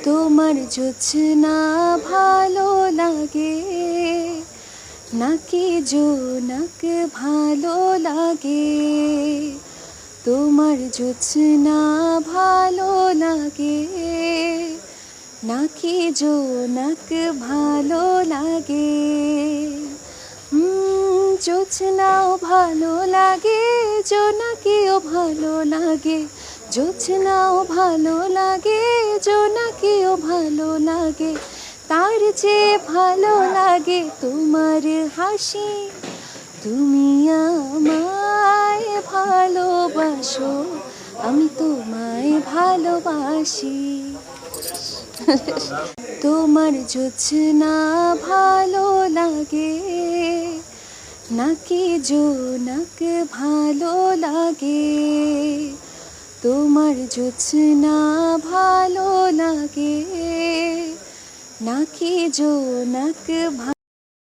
তোমার জোছনা ভালো লাগে নাকি জোনাক ভালো লাগে? তোমার জোছনা ভালো লাগে নাকি জোনাক ভালো লাগে? জোছনাও ভালো লাগে, জোনাকিও ভালো লাগে। জোছনাও ভালো লাগে, জোনাকিও ভালো লাগে। তার চেয়ে ভালো লাগে তোমার হাসি। তুমি আমায় ভালোবাসো, আমি তোমায় ভালোবাসি। তোমার জোছনা ভালো লাগে নাকি জোনাক ভালো লাগে? তোমার জোছনা ভালো লাগে নাকি জোনাক